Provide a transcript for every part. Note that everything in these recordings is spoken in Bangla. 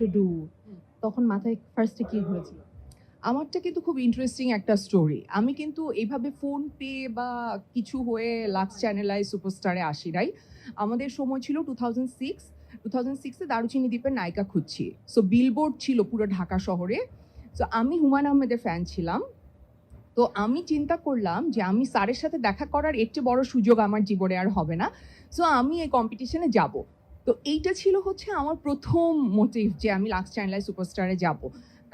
টু ডু, তখন মাথায় ফার্স্টে কি ঘুরেছিল? আমারটা কিন্তু খুব ইন্টারেস্টিং একটা স্টোরি। আমি কিন্তু এইভাবে ফোন পে বা কিছু হয়ে লাক্স চ্যানেলাইজ সুপারস্টারে আসি নাই। আমাদের সময় ছিল 2006 2006 এ দারুচিনি দ্বীপের নায়িকা খুঁজছি। সো বিলবোর্ড ছিল পুরো ঢাকা শহরে। সো আমি হুমায়ূন আহমেদের ফ্যান ছিলাম। তো আমি চিন্তা করলাম যে আমি স্যারের সাথে দেখা করার এর চেয়ে বড় সুযোগ আমার জীবনে আর হবে না। সো আমি এই কম্পিটিশনে যাব। তো এইটা ছিল হচ্ছে আমার প্রথম মোটিভ যে আমি লাক্স চ্যানেলাইজ সুপারস্টারে যাব।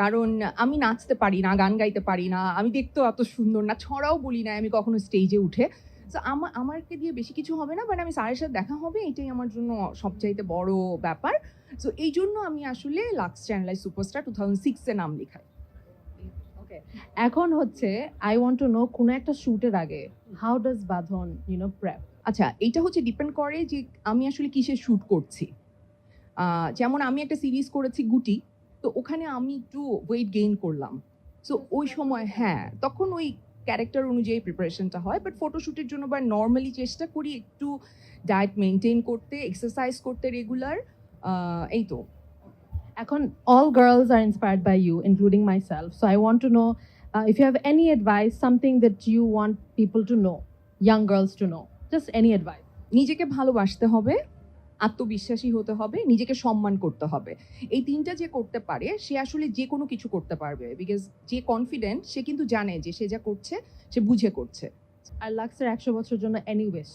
কারণ আমি নাচতে পারি না, গান গাইতে পারি না, আমি দেখতেও এত সুন্দর না, ছড়াও বলি না আমি কখনো স্টেজে উঠে। সো আমাকে দিয়ে বেশি কিছু হবে না, বাট আমি স্যারের সাথে দেখা হবে, এটাই আমার জন্য সবচাইতে বড় ব্যাপার। সো এই জন্য আমি আসলে লাক্স চ্যানেলাইজ সুপারস্টার 2006 এ নাম লিখাই। ওকে, এখন হচ্ছে আই ওয়ান্ট টু নো কোন একটা শুটের আগে হাউ ডাজ বাঁধন প্রেপ? আচ্ছা, এইটা হচ্ছে ডিপেন্ড করে যে আমি আসলে কিসের শ্যুট করছি। যেমন আমি একটা সিরিজ করেছি গুটি, তো ওখানে আমি একটু ওয়েট গেইন করলাম। সো ওই সময় হ্যাঁ, তখন ওই ক্যারেক্টার অনুযায়ী প্রিপারেশনটা হয়। বাট ফটোশ্যুটের জন্য বা নর্মালি চেষ্টা করি একটু ডায়েট মেনটেন করতে, এক্সারসাইজ করতে রেগুলার। এই তো। এখন all girls are inspired by you, including myself. So I want to know if you have any advice, something that you want people to know, young girls to know. Just any advice. নিজেকে ভালোবাসতে হবে, আত্মবিশ্বাসী হতে হবে, নিজেকে সম্মান করতে হবে। এই ৩টা যে করতে পারে সে আসলে যে কোনো কিছু করতে পারবে। বিকজ যে কনফিডেন্ট সে কিন্তু জানে যে সে যা করছে সে বুঝে করছে। আর লাক্সের 100 বছর জন্য any wish?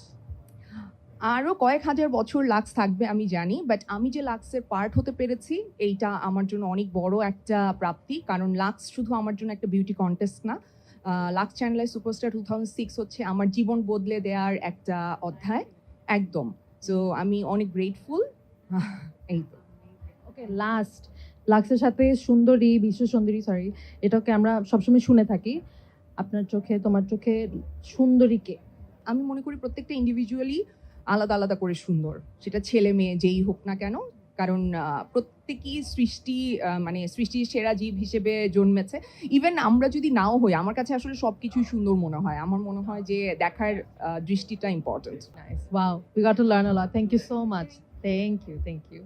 আরও কয়েক হাজার বছর লাক্স থাকবে আমি জানি, বাট আমি যে লাক্সের পার্ট হতে পেরেছি এইটা আমার জন্য অনেক বড় একটা প্রাপ্তি। কারণ লাক্স শুধু আমার জন্য একটা বিউটি কন্টেস্ট না, লাক্স চ্যানেলাইজ সুপারস্টার 2006 হচ্ছে আমার জীবন বদলে দেওয়ার একটা অধ্যায় একদম। সো আমি অনেক গ্রেটফুল। এই তো। ওকে, লাস্ট, লাক্সের সাথে সুন্দরী, বিশ্ব সুন্দরী, সরি, এটাকে আমরা সবসময় শুনে থাকি। আপনার চোখে, তোমার চোখে সুন্দরী কে? আমি মনে করি প্রত্যেকটা ইন্ডিভিজুয়ালি আলাদা আলাদা করে সুন্দর, সেটা ছেলে মেয়ে যেই হোক না কেন। কারণ প্রত্যেকই মানে সৃষ্টির সেরা জীব হিসেবে জন্মেছে। ইভেন আমরা যদি নাও হই, আমার কাছে আসলে সবকিছুই সুন্দর মনে হয়। আমার মনে হয় যে দেখার দৃষ্টিটা important. Nice. Wow, we got to learn a lot. Thank you so much. Thank you.